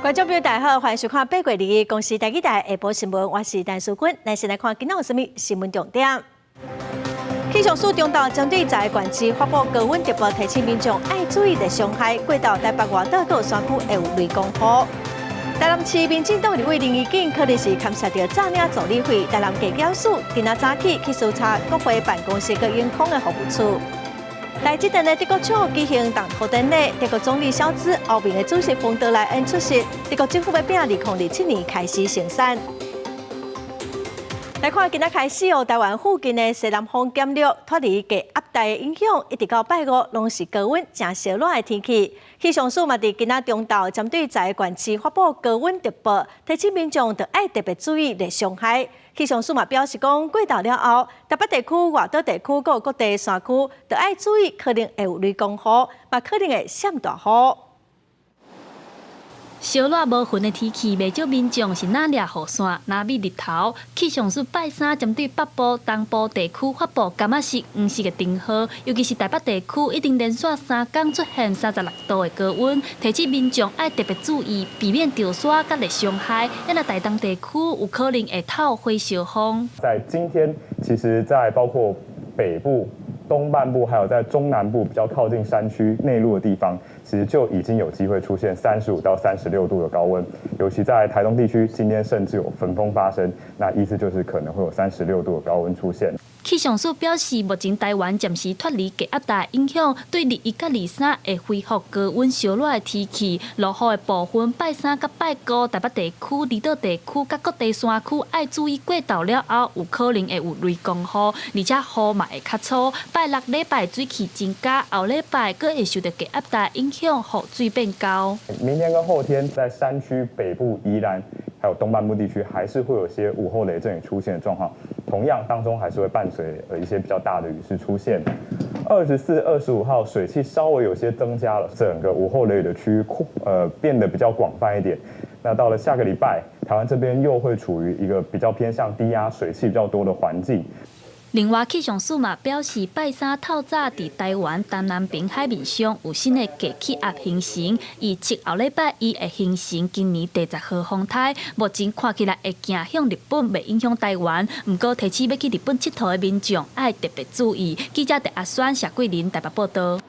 观众朋友大家好，欢迎收看8月2日公视台记台下晡新闻，我是陈淑君。来先来看今日有什么新闻重点。气象署中昼针对在县市发布高温特报，提醒民众爱注意热伤害。过到台北外岛各山区会有雷公雨。台南市民进党立委林义景可能是牵涉到诈领助理费。台南地检署今仔早起去搜查国会办公室个员工的服务处。在这阵的德国处举行动土典礼，德国总理肖兹后面的主席冯德莱恩出席。德国政府要拼2007年开始生产。来看今仔开始台湾附近的西南风减弱，脱离低压带的影响，一直到拜五拢是高温、正烧热的天气。气象署嘛伫今仔中昼针对在县市发布高温特报，提醒民众要爱特别注意热伤害。气象署嘛表示讲，过到了后，台北地区、外岛地区各各地山区，要爱注意可能会有雷公雨，嘛可能会闪大雨。烧热无云的天气，未少民众是哪掠雨伞、哪避日头。气象署拜三针对北部、东部地区发布柑仔色、黄色的灯号，尤其是台北地区，已经连续3天出现36度的高温，提醒民众爱特别注意，避免着沙甲热伤害。因为台东地区有可能会透火烧风。在今天，其实在包括北部、东半部，还有在中南部比较靠近山区内陆的地方，其实就已经有机会出现35到36度的高温。尤其在台东地区，今天甚至有焚风发生，那意思就是可能会有36度的高温出现。气象署表示，目前台湾暂时脱离低压带影响，对21甲23会恢复高温烧热的天气。落雨的部分，拜三甲拜五，台北地区、离岛地区甲各地山区爱注意过昼了后，有可能会有雷公雨，而且雨嘛会较粗。拜六礼拜水气增加，后礼拜阁会受到低压带影响，雨水变高。明天跟后天，在山区北部、宜兰还有东半部地区，还是会有些午后雷阵雨出现的状况。同样当中还是会伴随一些比较大的雨势出现。24、25号水汽稍微有些增加了，整个午后雷雨的区域变得比较广泛一点。那到了下个礼拜，台湾这边又会处于一个比较偏向低压、水汽比较多的环境。另外，气象署嘛表示，拜三透早伫台湾东南边海面上有新的低气压形成，预测后礼拜一会形成今年第10号风台。目前看起来会行向日本，未影响台湾。不过，提醒要去日本佚佗的民众爱特别注意。记者阿选谢桂林台北报道。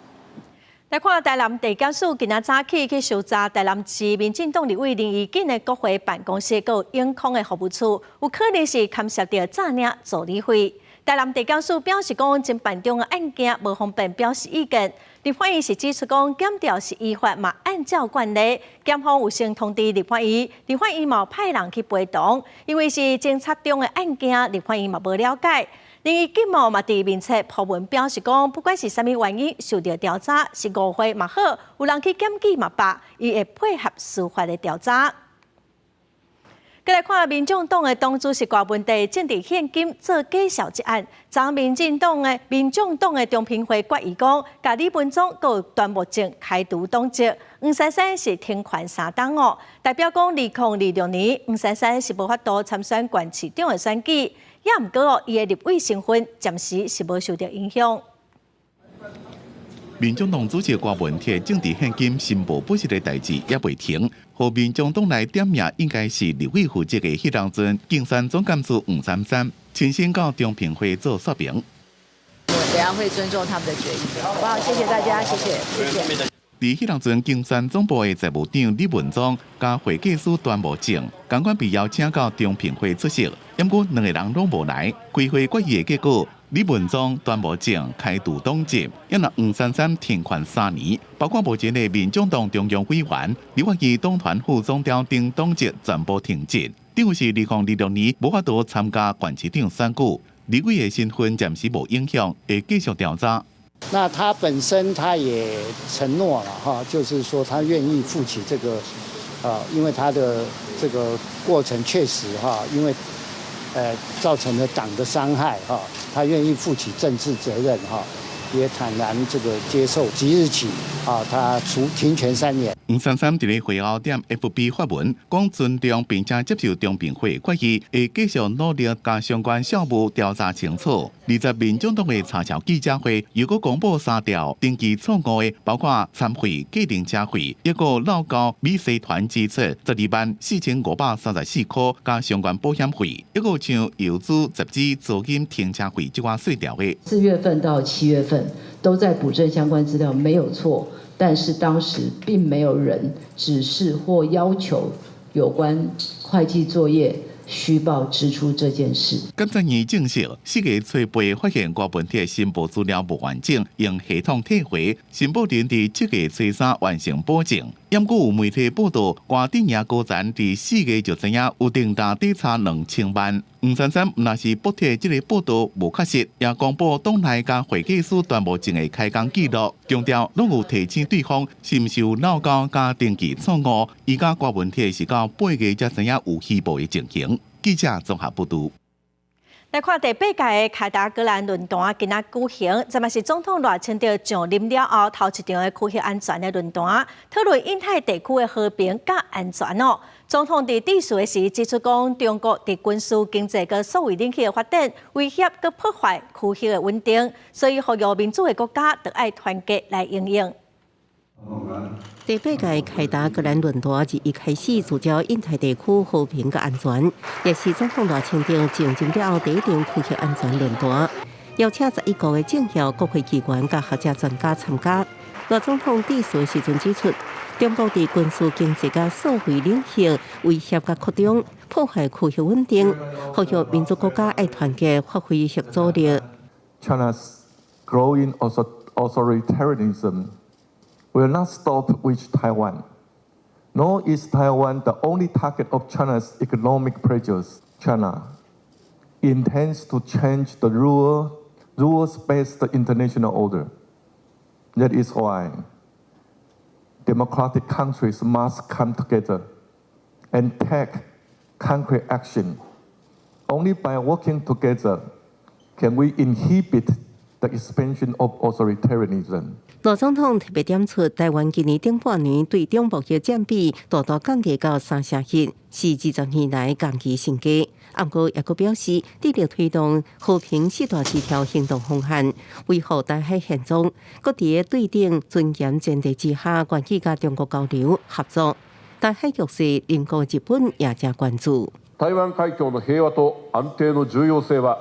来看台南地检署今仔早起去搜查台南市民进党立委林义景的国会办公室，还有永康的服务处，有可能是牵涉到诈领助理费。台南地检署表示讲，侦办中的案件无方便表示意见。立法院是指出讲，检调是依法嘛，按照惯例，检方有先通知立法院，立法院嘛派人去陪同，因为是侦查中的案件，立法院嘛无了解。林义景嘛伫面册铺文表示讲，不管是啥物原因受到调查，是误会嘛好，有人去检举嘛罢，伊会配合司法的调查。再来看民众党的党主席郭文地正伫现金做假消一案，昨民众党的中评会决议讲，甲李文忠和段木正开除党籍，黄珊珊是停权3党哦，代表讲2026年黄珊珊是无法度参选县市长的选举，也毋过哦，伊的立委身份暂时是无受到影响。民众党主席郭文铁正伫现今申报不实的代志也未停，和民众党来点名应该是立委负责的迄当阵竞选总干事黄珊珊，亲身到中评会做说明。我等下会尊重他们的决议，好不好？谢谢大家，谢谢。伫迄当阵竞选总部的财务长李文忠加会计师段木正，赶快被邀请到中评会出席，因过2个人拢无来。开会决议的结果，李文忠、段木正开除党籍，也让黄珊珊停权3年，包括目前的民众党中央委员、立法院党团副总召等党籍全部停职。等是2026年无法度参加县市长选举，立委的身份暂时无影响，会继续调查。那他本身他也承诺了哈，就是说他愿意负起这个，因为他的这个过程确实哈，因为造成了党的伤害哈，他愿意负起政治责任哈，也坦然这个接受即日起啊，他停权3年。黄珊珊伫咧会后点 FB 发文，讲尊重并且接受中评会决议，会继续努力将相关项目调查清楚。20民众党的查销记者会又搁公布3条登记错误的，包括参费、计程车费，一个闹高美食团支出124534块，加相关保险费，一个像邮资、集资、租金、停车费这款税条的。4月份到7月份都在补正相关资料，没有错。但是当时并没有人指示或要求有关会计作业虚报支出这件事。检察院证实，4个吹背发现高问题的申报资料不完整，用系统退回，申报人伫7个吹3完成保证。因故有媒体报道，瓜顶爷高层伫4个就知影有定大底差2000万。黄珊珊若是补贴这个报道无确实，也公布党内甲会计师端部证的开工记录，强调拢有提醒对方是毋是有闹交甲登记错误，伊甲瓜问题是到8月才知影有虚报的情形。记者综合报道。来看第8届的凯达格兰论坛今仔举行，这嘛是总统赖清德上任了后头一场的区域安全的论坛，讨论印太地区的和平甲安全哦。总统伫致辞时指出，讲中国伫军事、经济佮所谓领域的发展，威胁佮破坏区域的稳定，所以呼吁民主的国家得爱团结来应应。第8届凯达格兰论坛自一开始聚焦印太地区和平和安全，也是总统赖清德上任了后第一场区域安全论坛，邀请11个的政校、国会议员甲学者专家参加。赖总统致辞时阵指出，中国伫军事、经济甲社会领域威胁甲扩张，破坏区域稳定，呼吁民族国家爱团结，发挥协作力。China's growing authoritarianism will not stop with Taiwan, nor is Taiwan the only target of China's economic pressures. China intends to change the rules-based international order. That is why democratic countries must come together and take concrete action. Only by working together can we inhibit the expansion of authoritarianism. 赖总统特别点出，台湾今年顶半年对中目的占比大大降低到3成1，是20年来降低新低。不过，也佫表示，致力推动和平4大指条行动方案，维护台海现状，各伫对等尊严前提之下，愿意甲中国交流合作。台海局势，邻国日本也正关注。台湾海峡の平和と安定の重要性は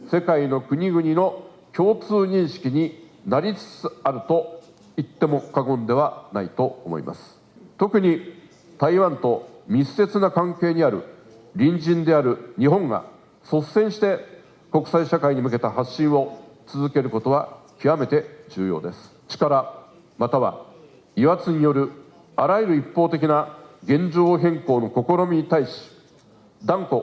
世界の国々の共通認識になりつつあると言っても過言ではないと思います。特に台湾と密接な関係にある隣人である日本が率先して国際社会に向けた発信を続けることは極めて重要です。力または威圧によるあらゆる一方的な現状変更の試みに対し断固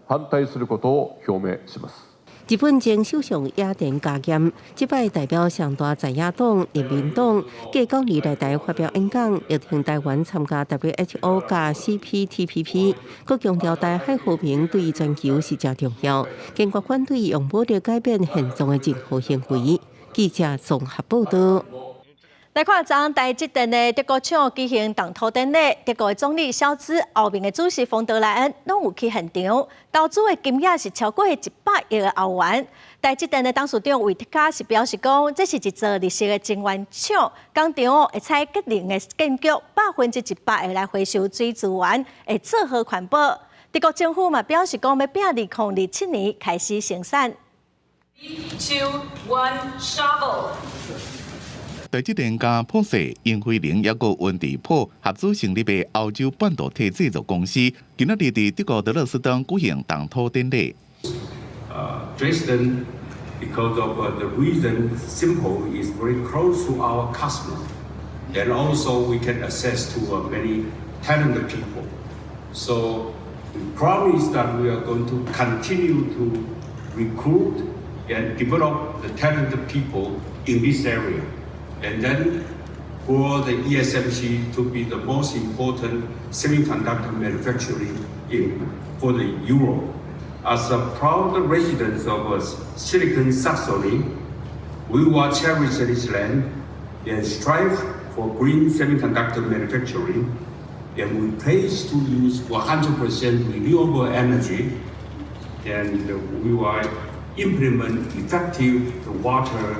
反対することを表明します。日本前首相野田佳彦即摆代表上大在野党人民党，继9日来台发表演讲，邀请台湾参加 WHO 加 CPTPP， 佮强调台海和平对于全球是真重要，坚决反对用武力改变现状的任何行为。记者综合报道。来看昨台积电的德国厂举行动土典礼，德国的总理肖兹、后面的主席冯德莱恩拢有去现场，投资的金额是超过100亿的欧元。台积电的董事长韦特卡是表示讲，这是一座历史的晶圆厂，工厂会采结能的建筑100%的来回收水资源，会做好环保。德国政府嘛表示讲，要拼2027年开始生产。3, 2, 1, shovel。台积电加普世、英辉凌也个温迪普合资成立的欧洲半导体制造公司，今仔日伫德国德勒斯登举行动土典礼。Dresden, because of the reason, simple is very close to our customer, and also we can access to many talented people. So we promise that we are going to continue to recruit and develop the talented people in this area. And then for the ESMC to be the most important semiconductor manufacturing for the Europe. As a proud resident of Silicon Saxony, we will cherish this land and strive for green semiconductor manufacturing, and we pledge to use 100% renewable energy, and we will implement effective water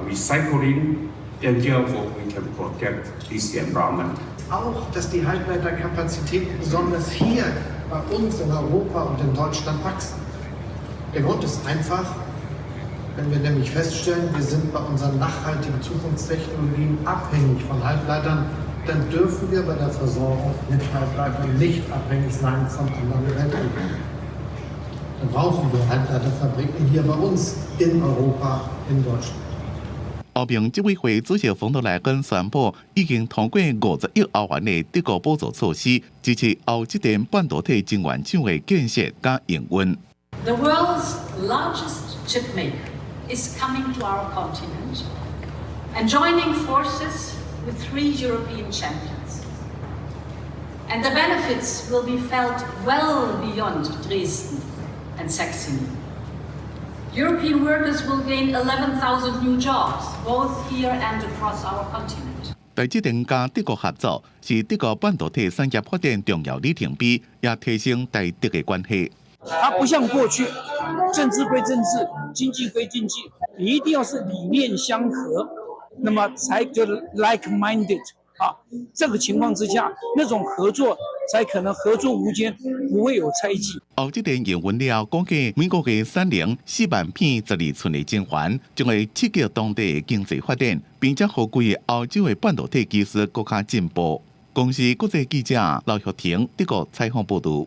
recycling, and therefore we can protect this environment. Auch, dass die Halbleiterkapazitäten besonders hier bei uns in Europa und in Deutschland wachsen. Der Grund ist einfach, wenn wir nämlich feststellen, wir sind bei unseren nachhaltigen Zukunftstechnologien abhängig von Halbleitern, dann dürfen wir bei der Versorgung mit Halbleitern nicht abhängig sein von anderen Weltregionen. Dann brauchen wir Halbleiterfabriken hier bei uns in Europa, in Deutschland.欧盟执委会主席冯德莱恩宣布，已经通过50亿欧元的德国补助措施，支持欧积电半导体晶圆厂的建设加营运。The world's largest chip maker is coming to our continent and joining forces with 3 European champions. And the benefits will be felt well beyond Dresden and Saxony. European workers will gain 11,000 new jobs, both here and across our continent. 台积电加德国合作是德国半导体产业发展重要里程碑，也提升台德的关系。它不像过去，政治归政治，经济归经济，你一定要是理念相合，那么才就是 like-minded 啊。这个情况之下，那种合作才可能合作无间，不会有猜忌。欧积电营运了，估计美国嘅产能4万片12寸的晶圆，将会刺激当地的经济发展，并且互规欧洲的半导体技术更加进步。公司国际记者刘玉婷德国采访报道。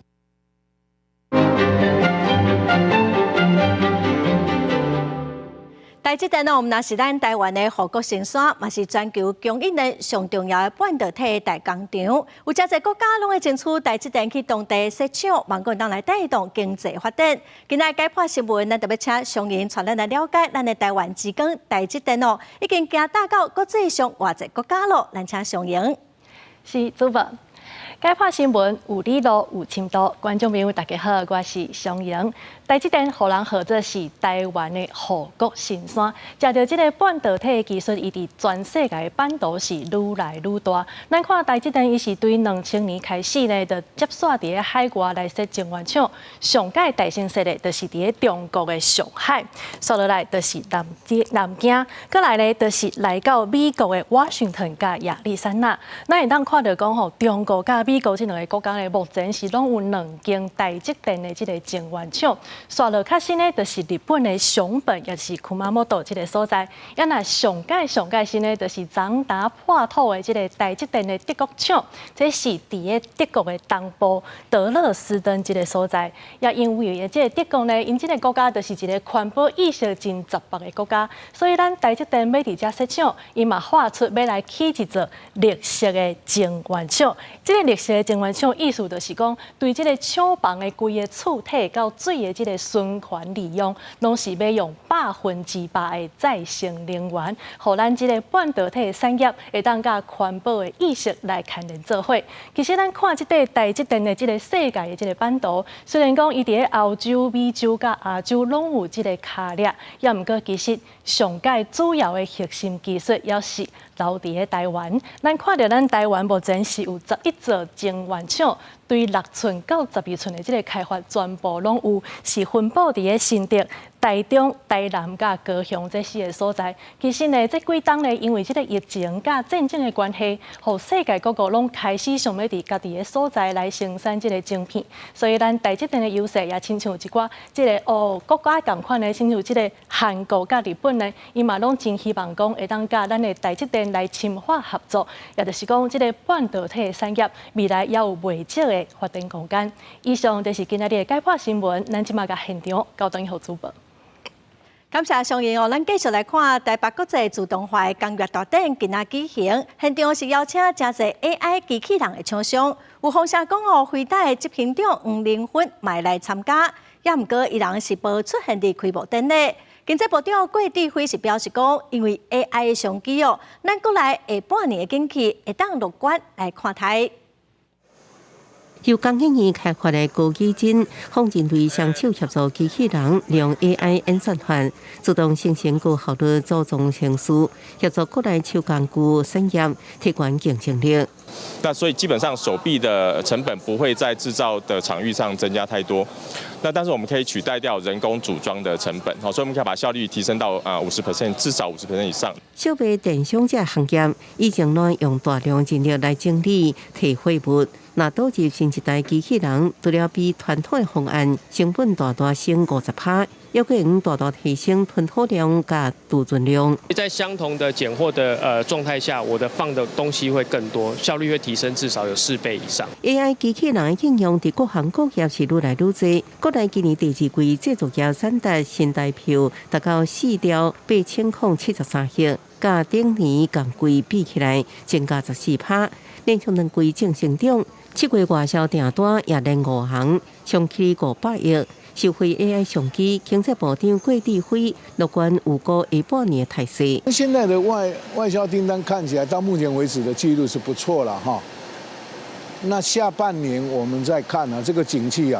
台积电我们是咱台湾的护国神山，嘛是全球供应链上重要的半导体大工厂。有真侪国家拢会争取台积电去当地设厂，望国当来带动经济发展。今仔解破新闻，咱特别请商人带咱来了解咱的台湾之光台积电已经行打到国际上偌侪国家咯。咱请商人。是主播。解破新闻有理路有深度，观众朋友大家好，我是商莹。台积电互人号做是台湾的护国神山，食到这个半导体技术，伊伫全世界的版图是愈来愈大。咱看台积电，伊是对2000年开始呢，就接煞伫个海外来设晶圆厂，上届大成设的，就是伫个中国的上海，接落来就是南京，过来呢就是来到美国的华盛顿甲亚利桑那。咱会当看到讲吼，中国甲美国这两个国家呢，目前是拢有2间台积电的这个晶圆厂。刷落较新呢，就是日本的熊本，也是库马莫多这个所在。也那上届新呢，就是长达破土的这个台积电的德国厂，这是伫个德国的东部德勒斯登这个所在。也因为这个德国呢，因这个国家就是一个环保意识真洁白的国家，所以咱台积电要伫遮设厂，伊嘛画出要来起一座绿色的晶圆厂。这个绿色的晶圆厂意思就是讲，对这个厂房的规个厝体到水的这个循环利用，拢是要用100%的再生能源，互咱这个半导体产业会当甲环保的意识来牵连做伙。其实咱看这个台积电的这个世界的这个版图，虽然讲伊伫个欧洲、美洲甲亚洲拢有这个卡列，也毋过其实上届主要的核心技术也是留伫个台湾。咱看到咱台湾目前是有11座晶圆厂。对6寸到12寸的这个开发，全部拢有是分布伫个新竹、台中、台南甲高雄这4个所在。其实呢，这几冬呢，因为这个疫情甲战争的关系，互世界各国拢开始想要伫家己的所在来生产这个晶片。所以咱台积电的优势也亲像一寡这个国家同款的，亲像这个韩国甲日本呢，伊嘛拢真希望讲会当甲咱的台积电来深化合作，也就是讲这个半导体产业未来也有未少的发展空间。以上就是今日的解破新闻，咱即马甲现场交等予主播。感谢商业咱继续来看台北国际自动化的工业大展今仔举行，现场是邀请真侪 AI 机器人的厂商，有风声讲辉达的执行长黄玲芬买来参加，也毋过伊人是无出现伫开幕典礼。经济部长郭智辉是表示讲，因为 AI 的商机咱国内下半年的景气会当乐观来看待。由工研院开发的高基金放进对双手协助机器人利用 AI 演算法，自动生成高效率组装程序，协助国内手工具产业提高竞争力。那所以基本上手臂的成本不会在制造的场域上增加太多，那但是我们可以取代掉人工组装的成本，所以我们可以把效率提升到50%，至少50%以上。小微电商这行业以前呢用大量人力来整理提废物，那导致新一代机器人除了比传统的方案成本大升50%。又可能大大提升吞吐量和储存量。在相同的拣货的状态下，我的放的东西会更多，效率会提升至少有4倍以上。AI 机器人的应用在各行各业是愈来愈多。国内今年第2季制造业产值新台票达到4兆8073亿，甲顶年同季比起来增加14%，连续2季正成长。7月外销订单也连5行，上起500亿。受惠 AI 相机，经济部长郭志辉乐观有过下半年的态势。现在的外销订单看起来到目前为止的记录是不错了哈。那下半年我们再看啊，这个景气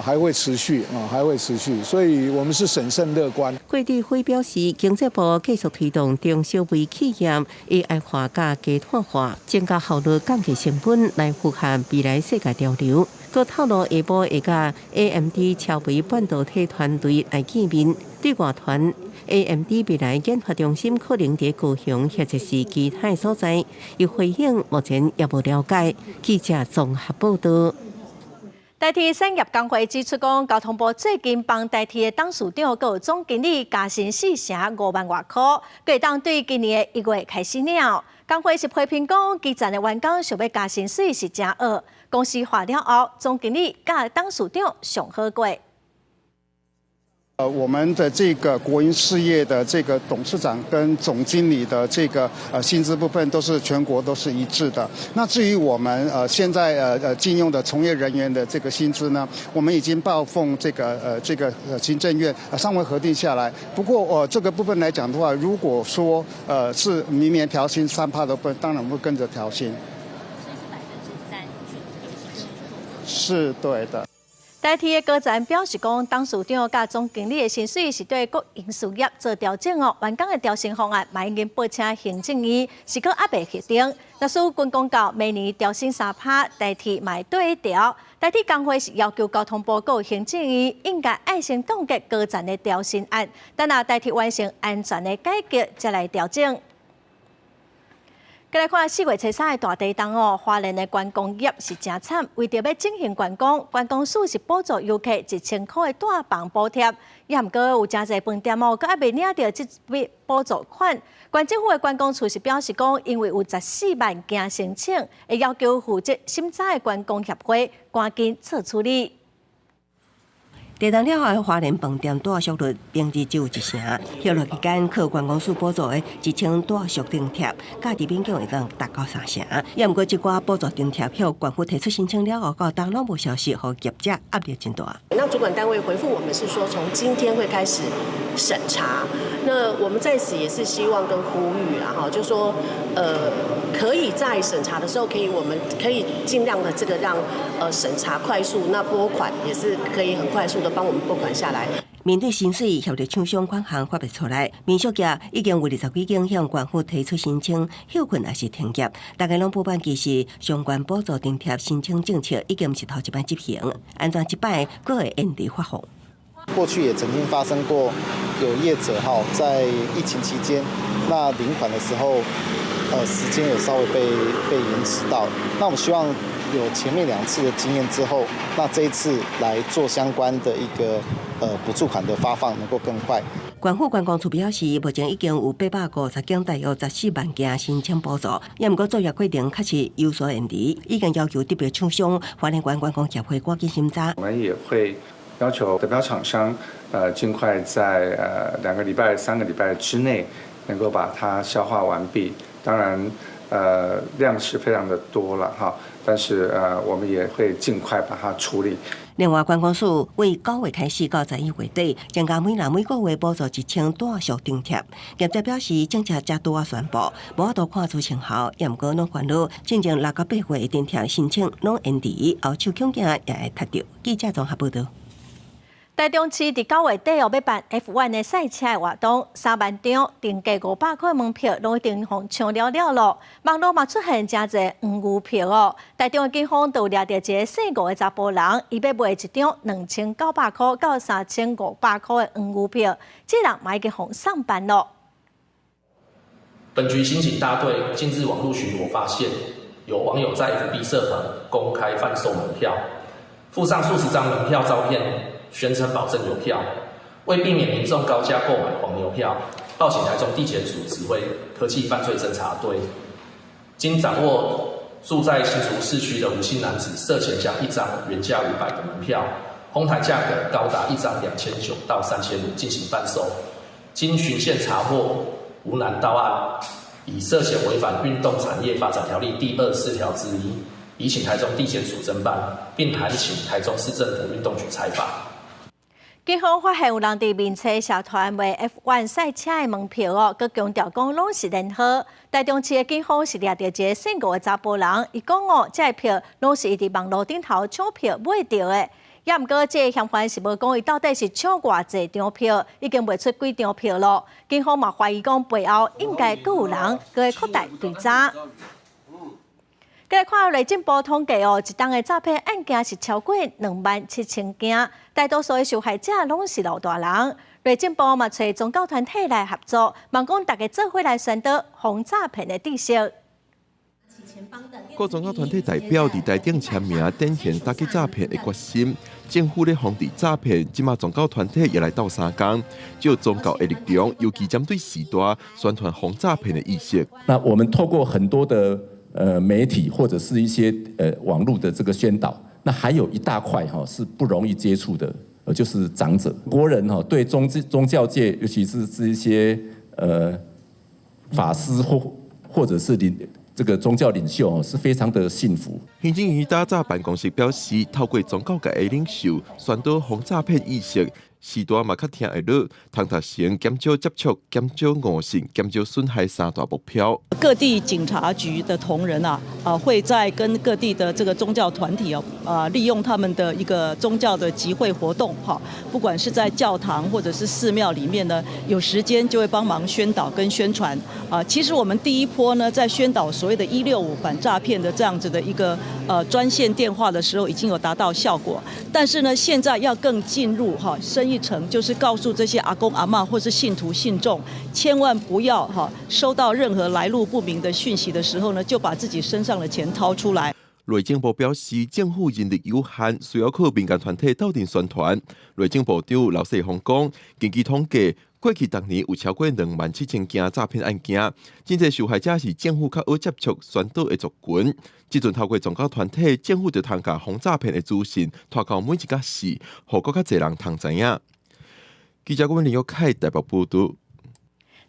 还会持续还会持续，所以我们是审慎乐观。郭志辉表示，经济部继续推动中小微企业 AI 化加低碳化，增加效率、降低成本，来符合未来世界潮流。佮透露下晡会甲 AMD 超微半导体团队来见面，对外传 AMD 未来研发中心可能在高雄或者是其他所在，有回应目前也无了解。记者综合报道。台铁产业工会指出，讲交通部最近帮台铁的董事长佮总经理加薪4成5万外块，佮当对今年的1月开始了。工会是批评讲，基层的员工想要加薪水是真恶，公司化了后，总经理佮董事长上好过。我们的这个国营事业的这个董事长跟总经理的这个薪资部分都是全国都是一致的。那至于我们现在聘用的从业人员的这个薪资呢，我们已经报奉这个行政院尚未核定下来。不过这个部分来讲的话，如果说是明年调薪3%的部分，当然会跟着调薪。是对的。台铁的高层表示，讲董事长甲总经理的薪水是对国营事业做调整哦。员工的调薪方案，已经报请行政院，是搁还未核定。若是军公告明年调薪3%，台铁嘛对调。台铁工会是要求交通部佮行政院应该爱心冻结高层的调薪案，等下台铁完成安全的改革，再来调整。再来看4月初3的大地震哦，花莲的观光业是真惨，为着要进行观光，观光署是补助游客1000块的大房补贴，也毋过有真侪饭店哦，佮还未领到这笔补助款。县政府的观光处是表示讲，因为有14万件申请，会要求负责审查的观光协会赶紧做处理。地震了后的花莲饭店大宿率平日只有1成，后落期间靠观光署补助的1000大宿津贴，价值勉强会当达到3成。也毋过，这寡补助津贴向县府提出申请了后，到当拢无消息，互业者压力真大。那主管单位回复我们是说，从今天会开始审查。那我们在此也是希望跟呼吁啦，哈，就说可以在审查的时候，我们可以尽量的这个让审查快速，那拨款也是可以很快速的帮我们拨款下来。面对薪水协调厂商款项发不出来，民宿业已经有20几间向县府提出申请，休困也是停业。大家拢补办其实相关补助津贴申请政策已经不是头一摆执行，安全一摆佫会延迟发放。过去也曾经发生过有业者在疫情期间，那领款的时候，时间有稍微被延迟到。那我们希望有前面2次的经验之后，那这一次来做相关的一个补助款的发放能够更快。县府观光处表示，目前已经有850间大约14万件申请补助，也毋过作业规定确实有所延迟，已经要求特别厂商花莲县观光协会赶紧审查。我们也会要求得标厂商尽快在2个礼拜、3个礼拜之内能够把它消化完毕。当然，量是非常的多了哈，但是我们也会尽快把它处理。另外，观光署为9月开始到11月底，增加每人每个月补助1000大小津贴。业者表示，政策才拄啊宣布，无法度看出成效，也毋过拢烦恼，进前6到8月津贴申请拢延迟，后手恐惊也会踢到。记者综合报道。台中市伫9月底要办 F1 的赛车的活动，3万张定价500块门票，拢一定互抢了咯。网络嘛出现真侪黄牛票哦。台中的警方就抓到一个姓吴的查甫人，伊要卖一张2900块到3500块的黄牛票，这人嘛已经互上班咯。本局刑警大队近日网络巡逻发现，有网友在 FB 社团公开贩售门票，附上数十张门票照片。宣称保证邮票，为避免民众高价购买黄牛票，报请台中地检署指挥科技犯罪侦查队。经掌握住在新竹市区的吴姓男子涉嫌将一张原价500的门票，哄抬价格高达一张2900到3500进行贩售。经循线查获，吴男到案，以涉嫌违反运动产业发展条例第24条之一，移请台中地检署侦办，并函请台中市政府运动局采访。警方发现有人伫面车社团卖 F1 赛车的门票哦，佮强调讲拢是联合。台中市的警方是抓到一个姓吴的查甫人，伊讲哦，这票拢是伊伫网络顶头抢票买到的。也毋过，这个嫌犯是无讲伊到底是抢偌济张票，已经卖出几张票咯。警方嘛怀疑讲背后应该佫有人佮会扩大追查。再来看内政部统计哦，一档的诈骗案件是超过27000件，大多数的受害者拢是老大人。内政部嘛找宗教团体来合作，望讲大家做伙来宣导防诈骗的知识。各宗教团体代表伫台顶签名，展现打击诈骗的决心。政府咧防治诈骗，即马宗教团体也来斗相共，就宗教的力量，尤其针对时代宣传防诈骗的意识。那我们透过很多的媒体或者是一些网络的这个宣导，那还有一大块是不容易接触的，就是长者。国人对宗教界，尤其是一些法师或者是这个宗教领袖是非常的幸福。行政院打造办公室表示，透过宗教界的领袖宣导防诈骗意识。时代嘛较听会落，通达成减少接触、减少误信、减少损害3大目标。各地警察局的同仁会在跟各地的这个宗教团体利用他们的一个宗教的集会活动不管是在教堂或者是寺庙里面呢，有时间就会帮忙宣导跟宣传其实我们第一波呢，在宣导所谓的165反诈骗的这样子的一个专线电话的时候，已经有达到效果。但是呢，现在要更进入深一层，就是告诉这些阿公阿嬷或是信徒信众，千万不要收到任何来路不明的讯息的时候呢，就把自己身上的钱掏出来。内政部表示，政府人力有限，需要靠民间团体斗阵宣传。内政部长刘世峰讲，根据统计，过去逐年有超过27000件诈骗案件，真侪受害者是政府较好接触宣导的族群。即阵透过宗教团体，政府就通把防诈骗的资讯拖到每一个市，互更较侪人通知影。记者郭林玉凯台北报道。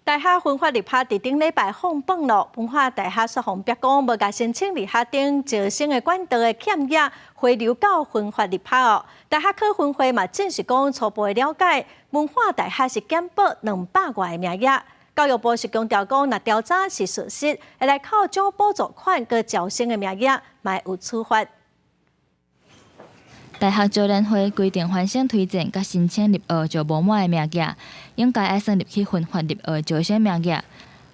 大学分发立学伫顶礼拜放榜咯，文化大学说红标讲无甲申请立学顶招生的管道的欠业回流到分发立学哦。大学考分会嘛正式讲初步的了解，文化大学是减报200外的名额。教育部是强调讲，若调查是事实，会来靠奖补助款佮招生的名额，嘛有处罚。大学教联会规定，凡生推荐甲申请入学就无满的名额，应该爱算入去分发入学招生名额。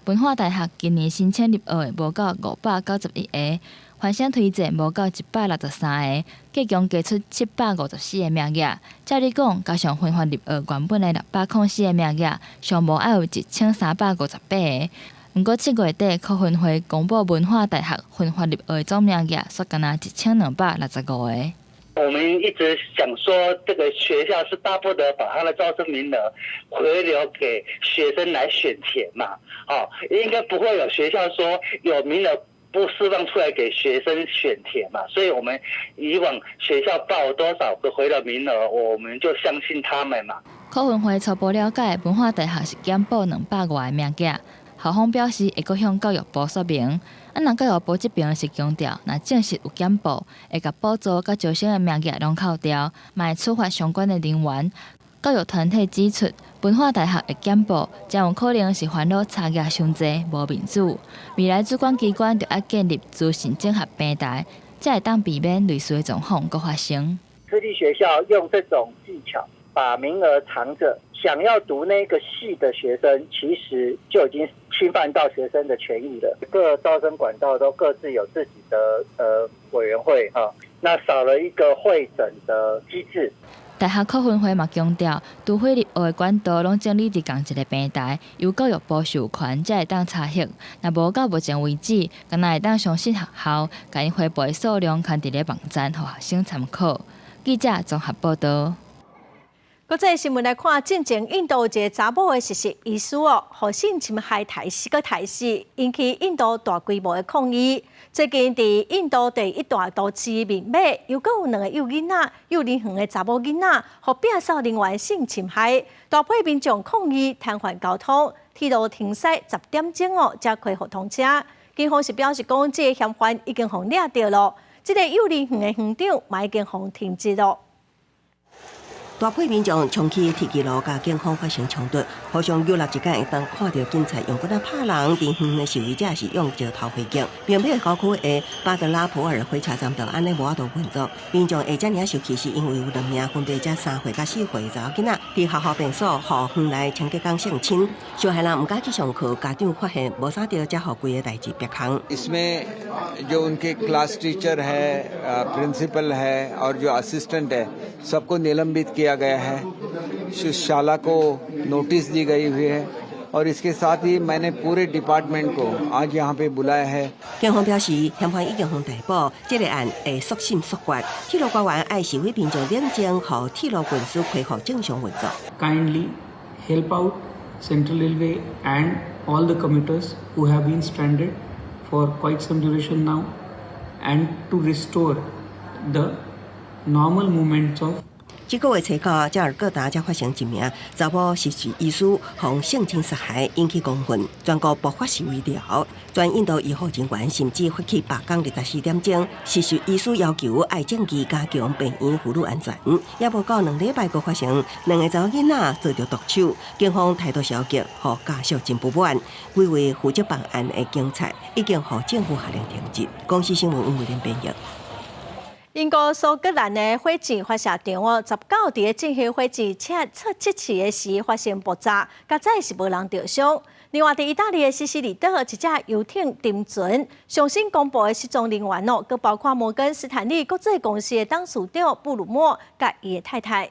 文化大学今年申请入学无到591个，凡生推荐无到163个，计共加出754个名额。照理讲，加上分发入学原本的604个名额，上无爱有1358个。不过7月底，考分会公布文化大学分发入学总名额，却干那1265个。我们一直想说，这个学校是巴不得把他的招生名额回流给学生来选填嘛，应该不会有学校说有名额不释放出来给学生选填嘛，所以我们以往学校报多少个回流名额，我们就相信他们嘛。考分会初步了解，文化大学是减报200外的名额，校方表示会阁向教育部说明。若教育部这边是强调，若正式有检捕，会甲补助甲招生的名额拢扣掉，嘛会处罚相关的人员。教育团体指出，文化大学的检捕将有可能是烦恼差额伤济、无民主。未来主管机关就要建立资讯整合平台，才会当避免类似的状况搁发生。私立学校用这种技巧把名额藏着，想要读那个系的学生，其实就已经侵犯到学生的权益了。各招生管道都各自有自己的委员会那少了一个会诊的机制。大学考分会嘛强调，除非入学的管道拢建立伫同一个平台，由教育部授权才会当查核。若无到目前为止，敢若会当相信学校甲因回报的数量刊伫咧网站，互学生参考。记者综合报道。国际新闻来看，进前印度一个查某的实习医师互性侵害抬死，引起印度大规模的抗议。最近伫印度第一大都市面尾，又搁有2个幼囡仔、幼年园的查某囡仔，互摒扫人员性侵害，大批民众抗议瘫痪交通，铁路停驶10点钟才开互通车。警方是表示讲，这个嫌犯已经互抓到了，这个幼年园的园长嘛已经互停职了。大批民众冲去铁骑路，甲警方发生冲突，互相约了一间会当看到警察用棍仔拍人，伫远的示威者是用石头回击。缅北高区的巴德拉普尔火车站就安尼无法度运作，民众会遮尔生气，是因为有2名分别才3岁甲4岁查某囡仔伫学校便所互园内清洁工性侵，受害人唔敢去上课，家长发现无啥着，才互规个代志别空。इसमें जो उनके class teacher है, प्रिंसिपल है और जो असिस्टेंट है, सबको निलंबित किया गया है। शाला को नोटिस दी गई हुई है और इसके साथ ही मैंने पूरे डिपार्टमेंट को आज यहाँ पे बुलाया है। 警方表示，嫌犯已經被逮捕，這個案會速審速決。鐵路官員愛示威民眾冷靜，讓鐵路運輸恢復正常運作。Kindly help out Central Railway and all the commuters who have been stranded for quite some duration now, and to restore the normal movements of. 这个月初九，加尔各答才发生一名查某实习医师被性侵杀害，引起公愤，全国爆发示威潮。全印度医护人员甚至发起罢工24点钟。实习医师要求爱证据加强病院护理安全，也无到2礼拜个发生2个查某囡仔遭到毒手，警方态度消极，互家属真不满。几位负责办案的警察已经互政府下令停职。公司新闻吴伟林编译。英国苏格兰的火箭发射场19伫进行火箭测试的时发生爆炸，甲再是无人受伤。另外，伫意大利的西西里岛，一只游艇沉船，上新公布的失踪人员佮包括摩根斯坦利国际公司的董事长布鲁默甲伊的太太。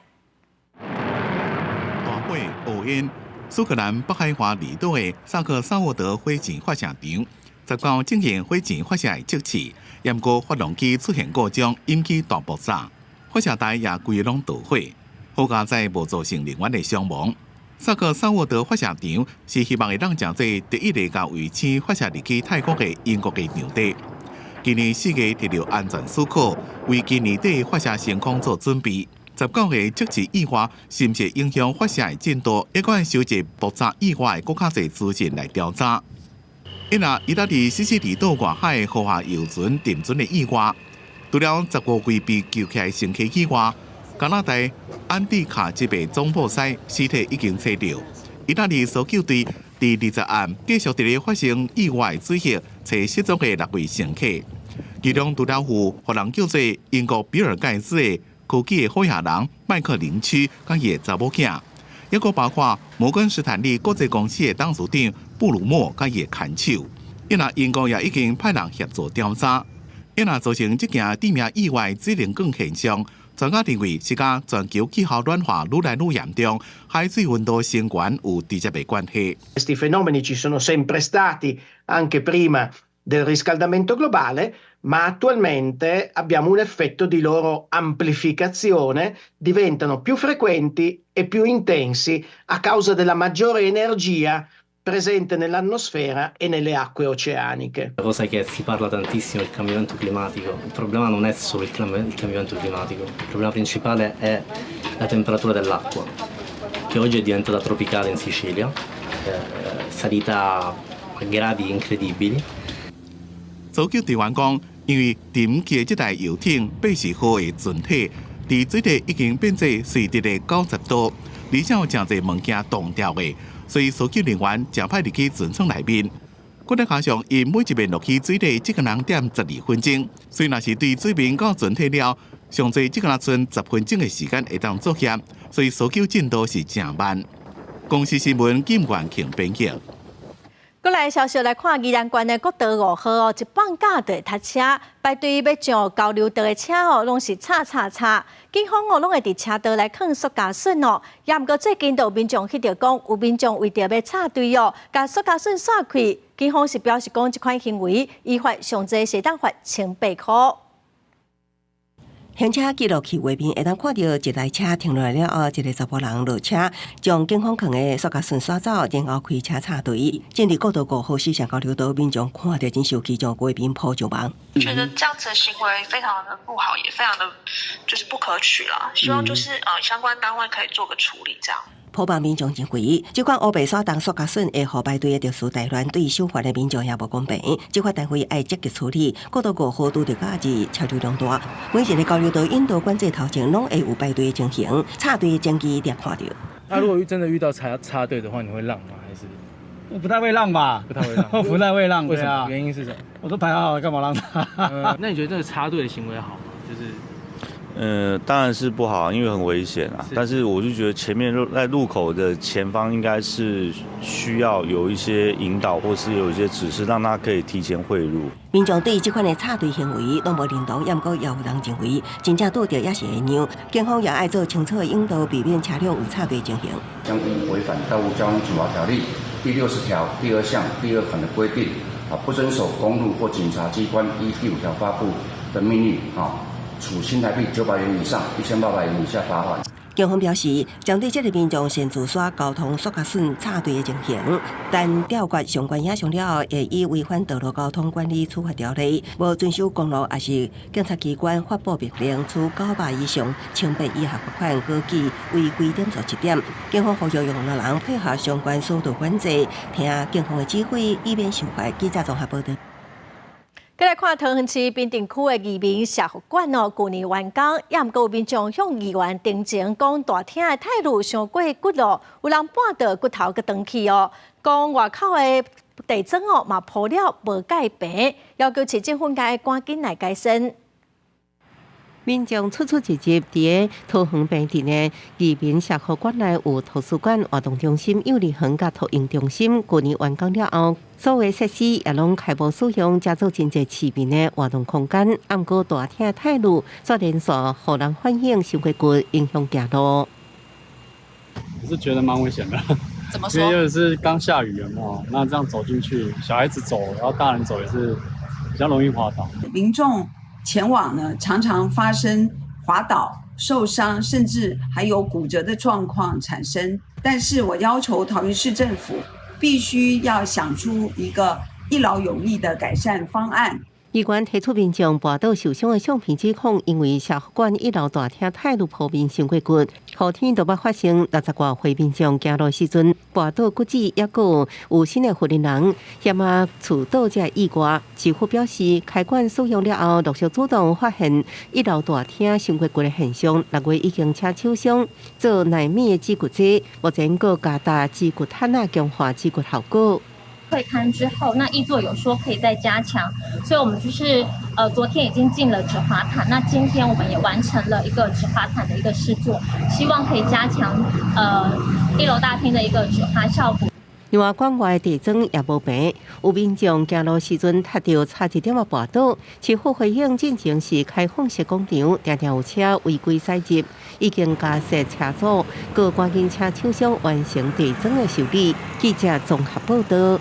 大火乌烟，苏格兰北海华离岛的萨克萨沃德火箭发射场，19进行火箭发射的测试。不过发动机出现故障，引起大爆炸，发射台也规拢导火。好佳在无造成人员的伤亡。萨克萨沃德发射场是希望会让正做第一个甲卫星发射入去泰国的英国的场地。今年4月提到安全思考，为今年底发射成功做准备。19个测试意外是不是影响发射的进度，一管收集爆炸意外的更较侪资讯来调查。意大利西西里岛外海的豪华游船沉船的意外，除了15位被救起来乘客以外，加拿大安迪卡这边总部西尸体已经找到。意大利搜救队第20暗继续伫咧发生意外追寻找失踪的6位乘客，其中除了有互人叫做英国比尔盖茨的科技的好野人麦克林区，甲伊的查某囝。也个包括摩根斯坦利国际公司的董事长布鲁默甲伊的看守，英国也已经派人协助调查。造成这件地面意外指令更现象，专家认为是甲全球气候暖化愈来愈严重、海水温度升高有直接的关系。Questi fenomeni ci sono sempre stati anche prima del riscaldamento globale, ma attualmente abbiamo un effetto di loro amplificazione, diventano più frequenti e più intensi a causa della maggiore energia presente nell'atmosfera e nelle acque oceaniche. La cosa è che si parla tantissimo del cambiamento climatico, il problema non è solo il cambiamento climatico, il problema principale è la temperatura dell'acqua, che oggi è diventata tropicale in Sicilia, salita a gradi incredibili. 搜救队员讲，因为沉起这台游艇80号的船体，伫水底已经变做水滴的90度，而且有真侪物件冻掉的，所以搜救人员正派入去船舱内面。搁再加上因每一面落去水底，只个人点12分钟，所以若是对水面到船体了，上侪只个人剩10分钟的时间会当作业，所以搜救进度是正慢。公司新闻金冠庆编辑。过来消息来看，宜兰县的国道5号哦，一放假就会塞车，排队要上交流道的车哦，拢是吵。警方哦，拢会伫车道来放塑胶笋哦。也毋过最近就有民众翕到讲，有民众为着要插队哦，甲塑胶笋撒开。警方是表示讲，这款行为依法上济是当罚1800块。行车记录器画面会当看到一台车停落来了后，一个查甫人落车，将警方放的塑胶绳刷走，然后开车插队。进入国道5号西向交流道，民众看到真生气，将画面抛上网。觉得这样子的行为非常的不好，也非常的就是不可取啦。希望就是相关单位可以做个处理，这样。普遍民众认为，这款乌白刷动塑胶笋会互排队的特殊待乱，对守法的民众也无公平。这款单位爱积极处理。国道5号拄着假日车流量大，每一个交流道引导管制头前拢会有排队的情形，插队的证据一定看到。那如果真的遇到插队的话，你会让吗？还是？我不太会让吧，不太会让，不太会让。为什么？啊、原因是什么？我都排好了，干嘛让他？那你觉得这个插队的行为好吗？就是。当然是不好，因为很危险啊。但是我就觉得前面在路口的前方应该是需要有一些引导，或是有一些指示，让他可以提前汇入。民众对这款的插队行为拢无认同，也毋过也有人认为真正拄到也是会让。警方也爱做清楚的引导，避免车辆有插队情形。将因违反《道路交通处罚条例》第60条第2项第2款的规定，不遵守公路或警察机关依第5条发布的命令处新台币900元以上1800元以下罚款。警方表示，针对这个民众擅自耍交通塑胶笋插队的情形，但调阅相关影像了后，会以违反道路交通管理处罚条例、无遵守公路也是警察机关发布命令，处900以上1800以下罚款，估计违规点做1点。警方呼吁用路人配合相关疏导管制，听警方的指挥，以免受罚。记者综合报道。再来看桃园市滨镇区的移民社福馆哦，去年完工，也毋过有民众向议员定情，讲大厅的态度伤过骨咯，有人搬到骨头个登去哦，讲外口的地砖哦嘛铺了无盖平，要求市政府该赶紧来改善。民众出入入伫桃园平镇的移民社福馆内有图书馆、活动中心、幼儿园甲托婴中心。去年完工了后，所有设施也拢开放使用，加做真侪市民的活动空间。按过大厅的态度，做连锁，互人反映伤过骨，影响行路。我是觉得蛮危险的。怎么说？因为又是刚下雨了嘛，那这样走进去，小孩子走，然后大人走也是比较容易滑倒。民众前往呢，常常发生滑倒、受伤，甚至还有骨折的状况产生。但是我要求桃园市政府必须要想出一个一劳永逸的改善方案。议员提出民众跋倒受伤的相片指控，因为社福馆1楼大厅态度普遍伤过骨，后天就捌发生60多岁民众行路时阵跋倒骨折，也有新的护理人嫌厝倒这意外。市府表示，开馆使用了后，陆续主动发现1楼大厅伤过骨的现象。6月已经请厂商做纳米的指骨机，目前各加大指骨毯啊，强化指骨效果。会勘之后，那议座有说可以再加强，所以我们就是昨天已经进了止滑毯，那今天我们也完成了一个止滑毯的一个试作，希望可以加强1楼大厅的一个止滑效果。另外，馆外地砖也无平，有民众行路时阵踏到差一点滑倒。市府回应进行是开放式广场，常常有车违规驶入，已经加设车组，各赶紧请厂商完成地砖的修理。记者综合报道。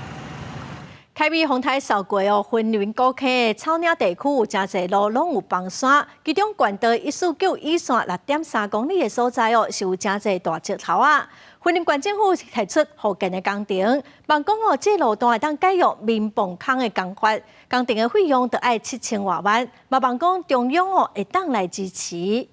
凯美风台扫过哦，云林高溪的草岭地区有真侪路拢有崩山，其中县道149以线6.3公里的所在哦，是有真侪大石头啊。云林县政府提出附近的工程，望讲哦，这路段会当改用民泵坑的工法，工程的费用就要7000多万，嘛望讲中央哦会当来支持。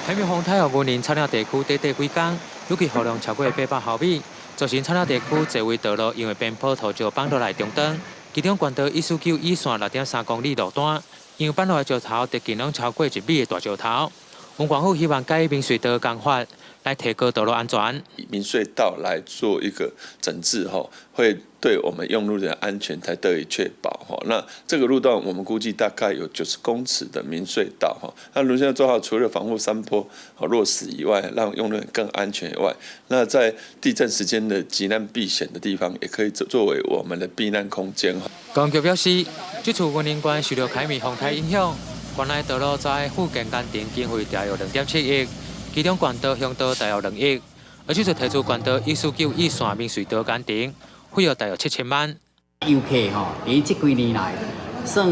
凯美风台和云林草岭地区短短几天，尤其雨量超过800毫米。造成草岭地区侪位道路因为边坡土石崩落来中断，其中县道149一线6.3公里路段，因板路的石头直径拢超过1米的大石头。文管处希望改明隧道的工法，来提高道路安全。以明隧道来做一个整治会对我们用路人的安全才得以确保那这个路段我们估计大概有90公尺的明隧道那现在做好除了防护山坡落石以外，让用路人更安全以外，那在地震时间的急难避险的地方，也可以作为我们的避难空间。公局表示，这次云林县受到凯米风台影响，县内道路在附近工程经费大约2.7亿，其中县道、乡道大约2亿，而这次提出县道149一线明隧道工程，费用大约7000万。游客伫这几年来，算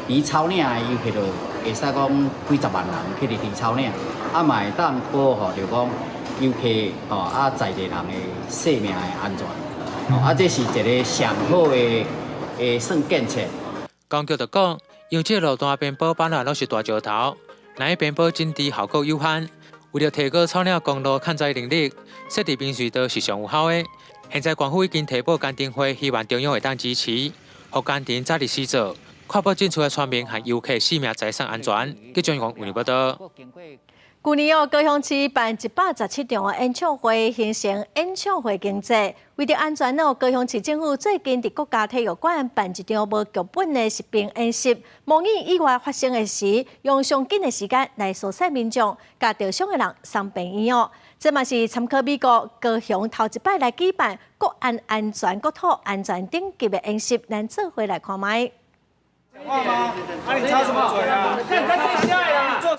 伫草岭的游客就会使讲几十万人去伫草岭，嘛会当保护着讲游客在地人的性命的安全，这是一个上好的算建设。公局就讲，因这路段边坡板啊拢是大石头，那边坡整治效果有限。为了提高草岭公路抗载能力，设置明隧道是上有效的。现在县府已经提报工程费，希望中央会当支持，让工程早日施作，确保进出的村民和游客性命财产安全。记者王为报道。去年高雄市办117场演唱会，形成演唱会经济。为了安全高雄市政府最近伫国家体育馆办一场无剧本的实兵演习，模拟意外发生的时，用上紧的时间来疏散民众，甲受伤的人送病医院。这嘛是参考美国高雄头一摆来举办国安安全、国土安全等级的演习，咱做回来看卖。你插什么嘴啊？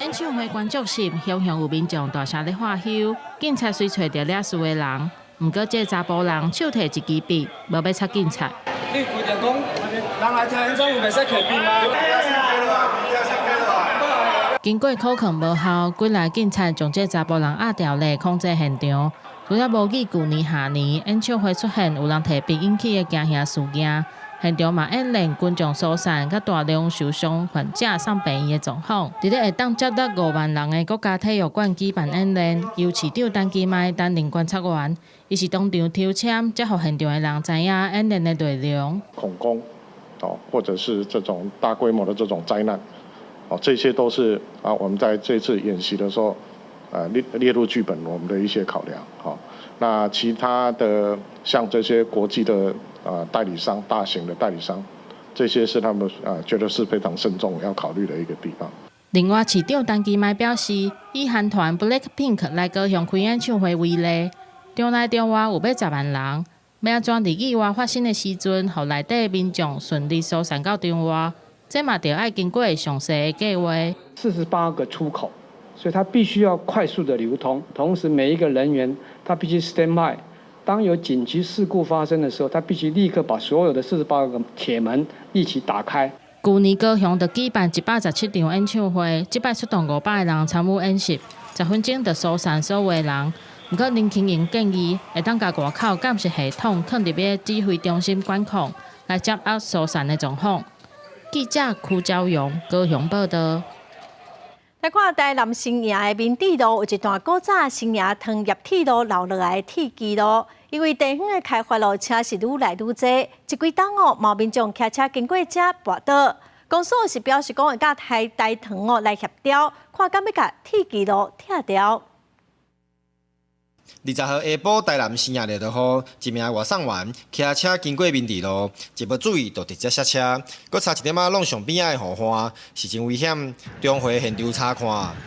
演唱会观众席，乡乡有民众大声咧喊休，警察虽找到惹事的人，不过这查甫人手提一支笔，无要插警察。你规定讲，人来听演唱会袂使摕笔吗？经过口控无效，几来警察将这查甫人压掉咧，控制现场。除了无记去年下年演唱会出现有人提笔引起的惊吓事件。现场嘛演练群众疏散，甲大量受伤患者送病院的状况。伫咧会当接纳5万人的国家体育馆举办演练，由市长陈其迈担任观察员，伊是当场抽签，才互现场的人知影演练的内容。恐攻，或者是这种大规模的这种灾难，这些都是我们在这次演习的时候，列入剧本我们的一些考量。那其他的像这些国际的代理商、大型的代理商，这些是他们觉得是非常慎重要考虑的一个地方。另外，市长陈其迈表示，以韩团 BLACKPINK 来高雄开演唱会为例，中内中外有10万人，要安怎伫意外发生的时阵，互内底民众顺利疏散到中外，这嘛着要经过详细的计划。48个出口，所以它必须要快速的流通，同时每一个人员他必须 stand by。当有紧急事故发生的时候，他必须立刻把所有的48个铁门一起打开。去年高雄就举办117场演唱会，这摆出动500个人参与演习，10分钟就疏散所有的人。不过林清英建议，会当甲外口监视系统放入个指挥中心管控，来掌握疏散的状况。记者邱昭勇高雄报道。来看台南新营的民地路有一段古早新营糖业铁路流落来的铁基路，因为地方的开发路车是愈来愈多，一几档毛民众骑车经过这跋倒。公司是表示讲会甲台糖来协调，看敢要甲铁基路拆掉。20号下晡，台南新营的路，一名外送员骑车经过民地路，一无注意就直接刹车，搁差一点弄上边仔的雨花，是真危险。中回现场查看，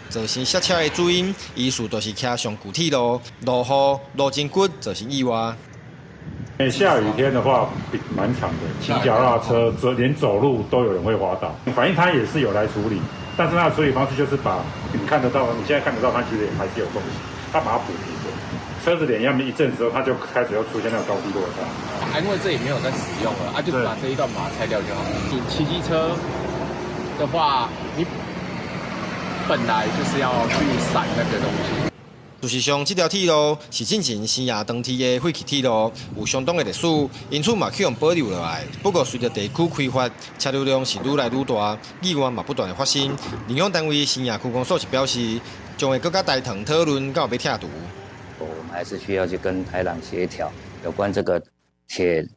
造成刹车的主因，疑似就是骑上旧铁路，落雨路真急，造成意外。下雨天的话，蛮长的，骑脚踏车连走路都有人会滑倒。反正他也是有来处理，但是他的处理方式就是把你看得到，你现在看得到，它其实还是有东西，他把它补平的。车子连要么一阵之后，它就开始要出现那个高低落差。因为这里没有在使用了，就把这一段把它拆掉就好。你骑机车的话，你本来就是要去闪那个东西。事实上，这条铁路是进前新营长铁的废弃铁路，有相当的历史，因此嘛去用保留落来。不过，随着地区开发，车流量是愈来愈大，意外嘛不断的发生。领养单位新营区公所是表示，将会更加大堂讨论，到要拆除。我们还是需要去跟台南协调有关这个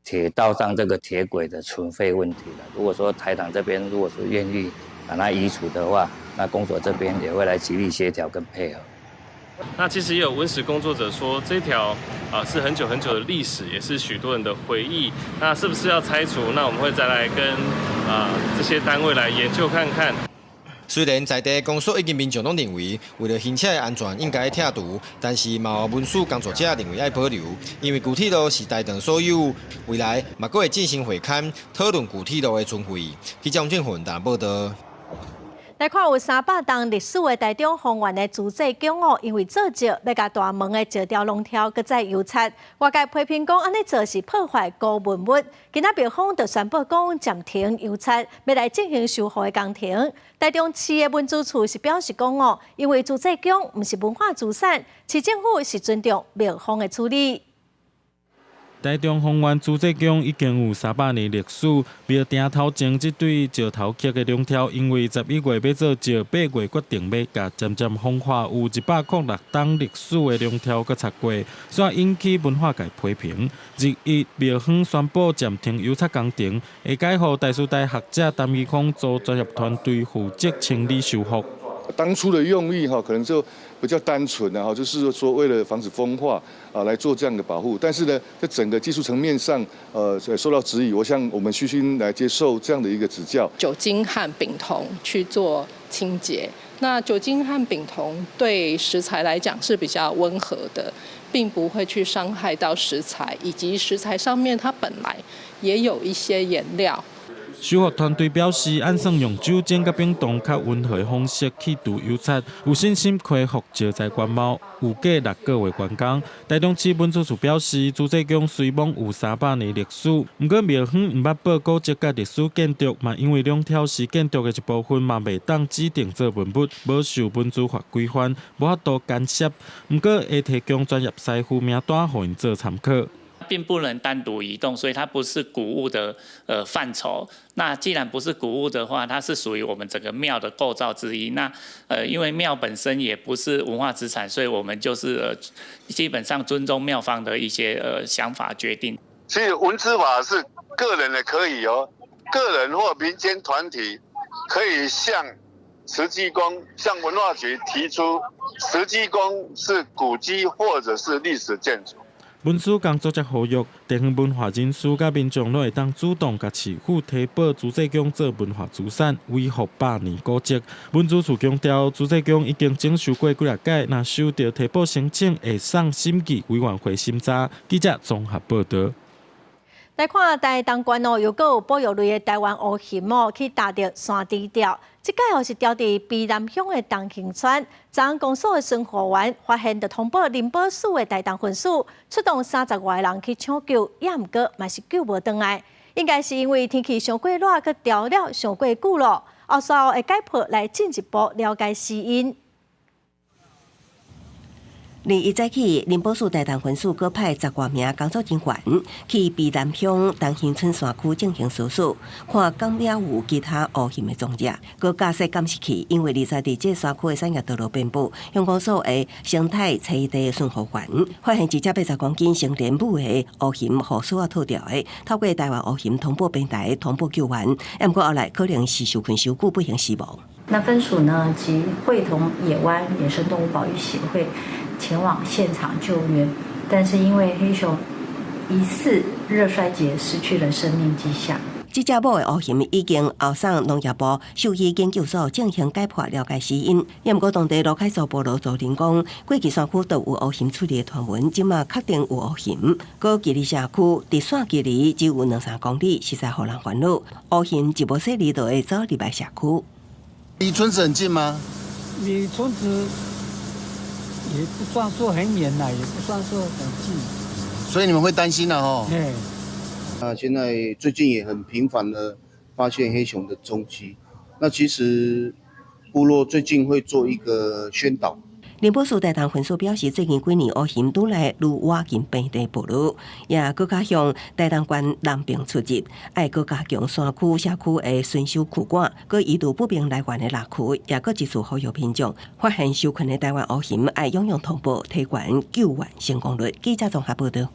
铁道上这个铁轨的存废问题了。如果说台糖这边如果是愿意把它移除的话，那公所这边也会来极力协调跟配合。那其实也有文史工作者说，这条是很久很久的历史，也是许多人的回忆。那是不是要拆除？那我们会再来跟这些单位来研究看看。虽然在地公所以及民众拢认为，为了行车的安全应该拆除，但是嘛有文书工作者认为要保留，因为古铁路是台糖所有，未来嘛阁会进行会勘讨论古铁路的存废。记者王俊宏台报道。来看有300栋历史的台中丰原的朱仔宫哦，因为造桥要甲大门的石条龙条搁再油漆，外界批评讲安尼做是破坏古文物。今仔庙方就宣布讲暂停油漆，要来进行修复的工程。台中市的文资处是表示讲哦，因为朱仔宫毋是文化资产，市政府是尊重庙方的处理。台中丰原朱仔宫已经有300年历史，庙埕头前这对石头刻的龙条，因为11月要做石，8月决定要甲渐渐风化，有106档历史的龙条搁擦过，所以引起文化界批评。日庙方宣布暂停油漆工程，会改予台师大学者陈义康组专业团队负责清理修复。当初的用意可能就比较单纯就是说为了防止风化来做这样的保护。但是呢，在整个技术层面上受到质疑，我想我们虚心来接受这样的一个指教。酒精和丙酮去做清洁，那酒精和丙酮对食材来讲是比较温和的，并不会去伤害到食材，以及食材上面它本来也有一些颜料。修复团队表示，按算用酒精甲冰冻较温和的方式去除油漆，有信心恢复石材原貌。有计6个月完工。台中市文资处表示，朱仔宫虽然有300年历史，不过庙方毋捌报古迹甲历史建筑，嘛因为龙条是建筑的一部分，嘛袂当指定做文物，无受文资法规范，无法度干涉。不过会提供专业师傅名单，互因做参考。并不能单独移动，所以它不是古物的范畴。那既然不是古物的话，它是属于我们整个庙的构造之一。那因为庙本身也不是文化资产，所以我们就是基本上尊重庙方的一些想法决定。其实文资法是个人的可以个人或民间团体可以向慈济宫、向文化局提出慈济宫是古迹或者是历史建筑。文书工作者呼吁，地方文化人士甲民众都会当主动甲市府提报朱仔宫做文化资产，维护100年古迹。文资处强调，朱仔宫已经整修过几届，若收到提报申请，会送审计委员会审查。记者综合报道。来看台东县哦，又阁有保育类的台湾乌熊哦，去踏着山猪钓。这届哦是钓伫卑南乡的东兴村，昨公所的巡护员发现着通报林保署的台东分署，出动30外人去抢救，也毋过嘛是救无回来。应该是因为天气上过热，佮钓了上过久咯。后续会解剖来进一步了解死因。1早起，林保署台东分署阁派10多名工作人员去卑南乡东兴村山区进行搜索，看敢也有其他乌熊的踪迹。阁驾驶监视器，因为离在这山区的产业道路边部，乡公所的生态栖地巡护员发现一只80公斤成年母的乌熊，互所啊套掉的，透过台湾乌熊通报平台通报救援，不过后来可能是受困受久不幸死亡。那分署呢，及会同野湾野生动物保育协会前往现场救援，但是因为黑熊疑似热衰竭，失去了生命迹象。这只母的乌熊已经后送农业部兽医研究所进行解剖了解死因。不过当地罗凯索部落族人讲，过去山区都有乌熊出现的传闻，即马确定有乌熊。过距离社区伫线距离只有2-3公里，实在互人烦恼。乌熊一无细里就会走入来社区。离村子很近吗？离村子也不算说很远啦，也不算说很近，所以你们会担心了哦。对。现在最近也很频繁的发现黑熊的踪迹。那其实部落最近会做一个宣导。林保署台东分署表示，最近几年乌熊愈来愈挖进平地部落，也更加向台东县南边出入，爱更加强山区社区的巡守区管，佮移除不明来源的垃区，也佮一次呼吁民众发现受困的台湾乌熊，爱勇勇通报，提悬救援成功率。记者综合报道。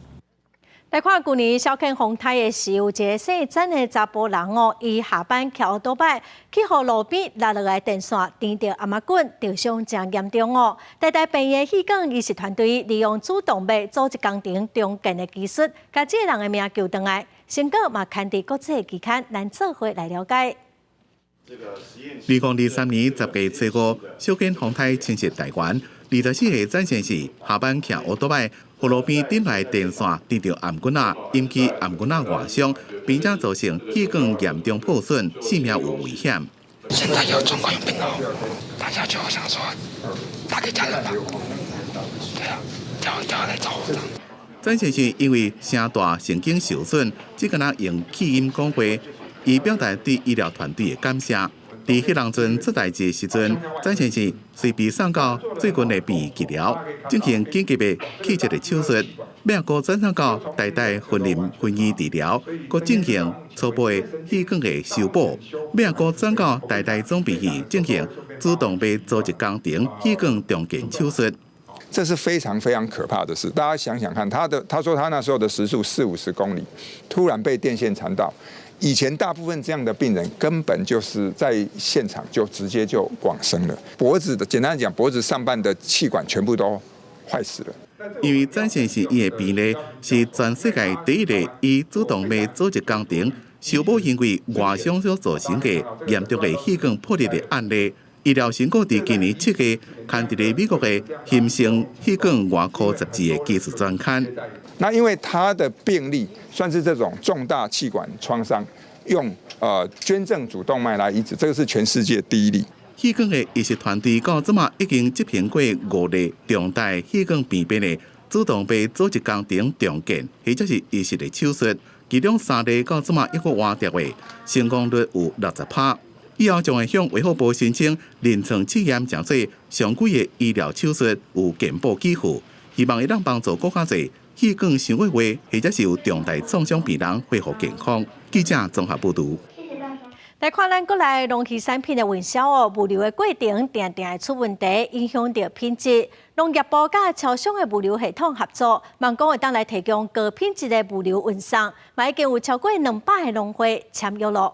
来看去年小庆风台的时，有一个姓曾的查甫人哦，伊下班骑奥多摆去互路边落落来电线，颠到阿妈棍，受伤真严重哦。台大病院气管医师团队利用主动脉组织工程中建的技术，把这个人的命救回来，成果嘛刊伫国际期刊，咱做伙来了解。 2023年10月初5，小庆风台侵袭台湾。24岁曾先生下班骑奥多摆，互路边顶来电线颠到颔棍仔，引起颔棍仔外伤，并且造成气管严重破损，性命有危险。现在有状况有病了，大家就想说打给家人吧。对啊，叫来找我。曾先生因为声大、神经受损，只敢若用气音讲话，以表达对医疗团队的感谢。 伫迄当阵出代志的时阵，曾先生随被送到最近的病院治疗，进行紧急的气切的手术，要搁转送到台大分林分院治疗，搁进行初步的气管的修补，要搁转到台大总病院进行主动脉组织工程气管重建手术。 这是非常非常可怕的事，大家想想看，他说他那时候的时速40-50公里，突然被电线缠到。 以前大部分这样的病人根本就是在现场就直接就往生了，脖子的简单讲，脖子上半的气管全部都坏死了。因为曾先生伊的病例是全世界第一例以主动脉组织工程修补因为外伤所造成的严重的气管破裂的案例，医疗成果伫今年7月刊伫咧美国的新生气管外科杂志的技术专刊。 那因为他的病例算是这种重大气管创伤，用捐赠主动脉来移植，这个是全世界第一例。气管的医师团队到即马已经执行过5例重大气管病变的主动脉组织工程重建，或者是移植的手术，其中3例到即马抑搁活着的，成功率有60%。以后将会向卫福部申请临床试验，检测上几个医疗手术有健保给付，希望会当帮助更加侪。 气管伤过话，或者是有重大创伤病人恢复健康。记者综合报道。来看咱国内农渔产品的运销哦，物流的过程常常会出问题，影响到品质。农业部甲超商的物流系统合作，望讲会当来提供高品质的物流运送，嘛已经有超过200个农会签约了。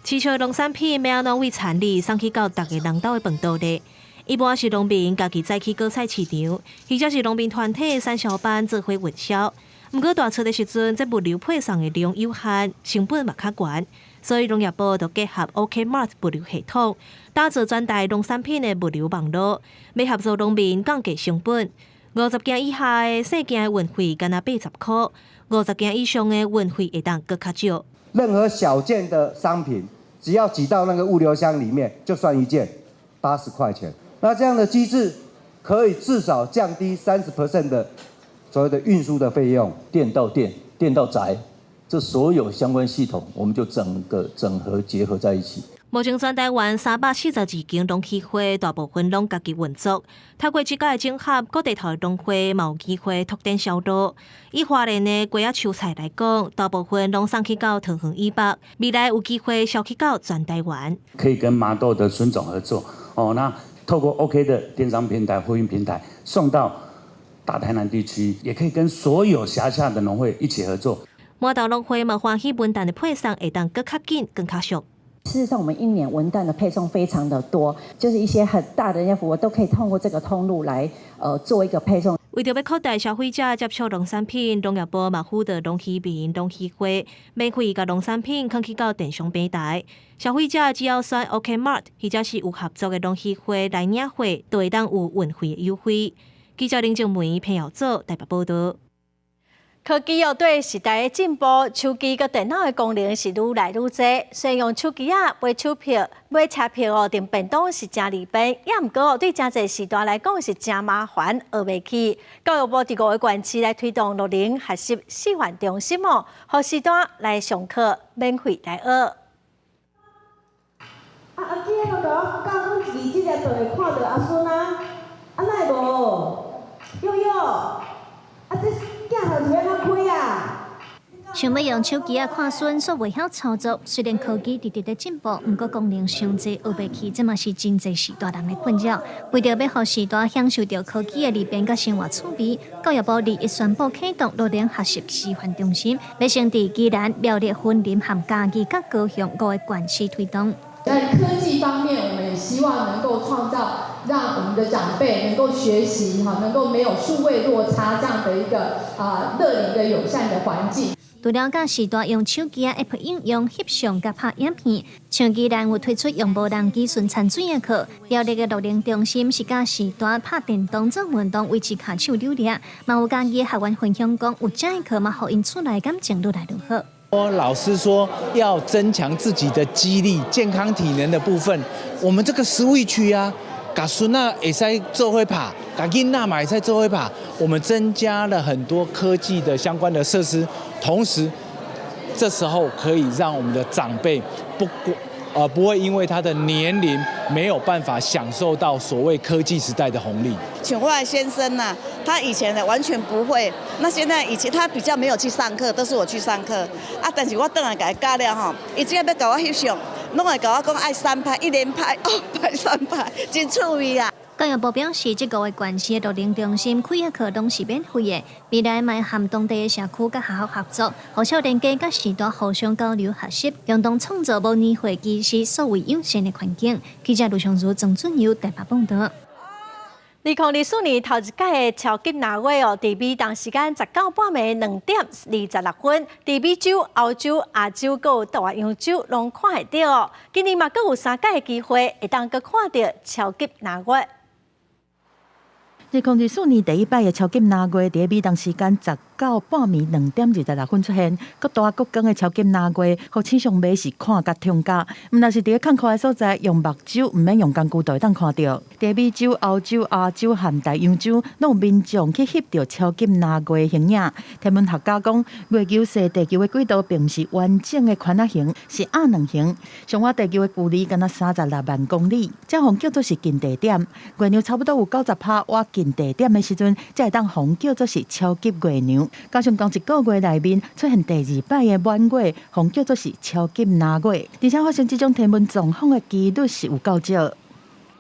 市场农产品要安怎为产地送去到大家人道的饭桌里？ 一般是农民家己再去果菜市场，或者是农民团体产销班做伙运销。不过大出的时阵，这物流配送的量有限，成本嘛较悬，所以农业部就结合 OK Mart 物流系统，打造专带农产品的物流网络，要合作农民降低成本。50件以下的细件的运费干那80块，50件以上的运费会当搁较少。任何小件的商品，只要挤到那个物流箱里面，就算一件，80块钱。 那这样的机制可以至少降低30% 的所谓的运输的费用，店到店、店到宅，这所有相关系统，我们就整个整合结合在一起。目前全台湾342间农协会，大部分拢家己运作。透过这个的整合，各地头的农会嘛有机会拓展销路。以花莲的瓜仔秋菜来讲，大部分拢送去到桃园以北，未来有机会销去到全台湾。可以跟麻豆的孙总合作哦，那。 透过 OK 的电商平台、货运平台送到大台南地区，也可以跟所有辖下的农会一起合作。麻豆农会嘛欢喜文旦的配送会当更较紧、更较俗。事实上，我们一年文旦的配送非常的多，就是一些很大的服务都可以通过这个通路来做一个配送。 为着要扩大消费者接触农产品，农业部嘛辅导农渔民、农协会免费甲农产品放去到电商平台。消费者只要选 OK Mart 或者是有合作的农协会来领货，都会当有运费的优惠。记者林静梅、彭耀祖台北报道。科技对时代的进步，手机佮电脑的功能是愈来愈多。虽然用手机买手票、买车票订便当是真利便，也毋过对真侪时代来讲是真麻烦，学袂起。教育部伫5个县市来推动60学习示范中心哦，互时代来上课，免费来学。阿姐那个教阮字这个就会看到阿孙啊，安奈无？悠悠，这镜头是要怎开啊？想要用手机看孙所袂晓操作，虽然科技直直在进步，不过功能上济学袂起，这嘛是真侪时代人的困扰。为着要让时代享受到科技的利便甲生活趣味，教育部21宣布启动乐龄学习示范中心，要先伫宜兰、苗栗、云林和嘉义甲高雄5个县市推动。在科技方面，我们也希望能够创造让我们的长辈能够学习能够没有数位落差这样的一个乐龄的友善的环境。除了甲时代用手机 App 应用翕相甲拍影片，像宜兰有推出用无人机顺产水的课，苗栗的乐龄中心是甲时代拍电动做运动，维持脚手流力，嘛有嘉义的学员分享讲，有这的课嘛，互因出来感情愈来愈好。老师说要增强自己的肌力、健康体能的部分，我们这个食物区啊，甲孙仔会使做伙拍，甲囡仔嘛会使做伙拍。我们增加了很多科技的相关的设施，同时这时候可以让我们的长辈不会因为他的年龄没有办法享受到所谓科技时代的红利。像我的先生呐，他以前完全不会，那现在以前他比较没有去上课，都是我去上课啊。但是我回来给他教了吼，伊只要要教我翕相，拢会教我讲爱3拍，1连拍，2拍，3拍，真趣味啊！教育部表示，这5个县市的乐龄中心开的课拢是免费的，未来嘛和当地的社区甲学校合作，互少年家甲时代互相交流学习，共同创造模拟会议室所谓友善的环境。记者卢尚如、郑俊佑台北报道。2024年头一届的超级拿月伫美东时间19半暝2点26分，伫美洲、欧洲、亚洲佮大洋洲拢看会到。今年嘛，佮有3届的机会会当佮看到超级拿月。2024年第一摆的超级拿月，伫美东时间19半暝2点26分出现，佮大佮光的超级拿月，互市场买是看甲听价。毋但是伫较看的所在，用目睭毋免用工具就会当看到。伫美洲、欧洲、亚洲和大洋洲，拢有民众去翕到超级拿月的形影。天文学家讲，月球是地球的轨道，并不是完整的圈仔形，是鸭卵形。上我地球的距离敢若36万公里，这互叫做是近地点。月亮差不多有90%挖近地点的时阵，才会当互叫做是超级月亮。加上讲一个月内面出现第2摆的满月，互叫做是超级拿月，而且发生这种天文状况的几率是有够少。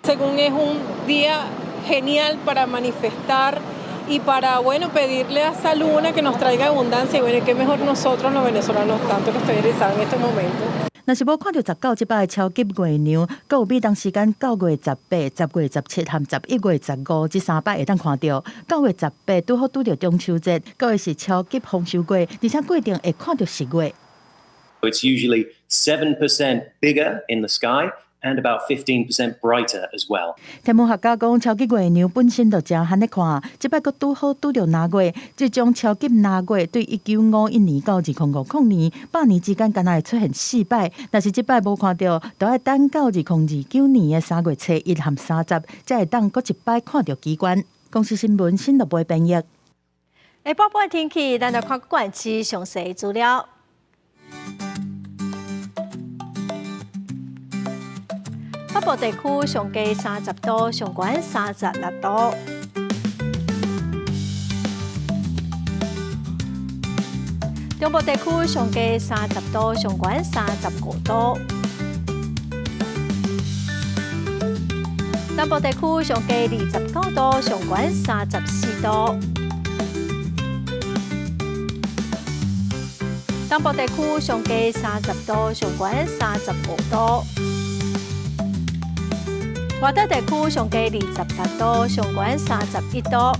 Según es un día genial para manifestar y para pedirle a esa luna que nos traiga abundancia y qué mejor nosotros los venezolanos tanto que estoy realizando en estos momentos. 若是要看到19这摆的超级月亮，佮有美东时间9月18、10月17和11月15这3摆会当看到。9月18拄好拄着中秋节，9月是超级丰收月，而且过程会看到10月。It's usually 7% bigger in the sky and about 15% brighter as well. 天文学家讲，超级月亮本身就真罕咧看，这摆佮拄好拄着拿月，这种超级拿月对1951年到2050年100年之间，敢若会出现4摆，但是这摆无看到，就要等到2029年的3月7日和30，才会当佮一摆看到奇观。公司新闻新乐杯编译。下晡半天气，咱来看各县市详细资料。北部地区上低30度，上悬36度。中部地区上低30度，上悬35度。南部地区上低29度，上悬34度。东部地区上低30度，上悬35度。外岛地区上低28度，上悬31度。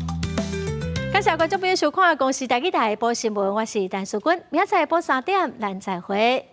感谢观众朋友收看《公视台语台播新闻》，我是陈淑君，明仔载播3点，咱再会。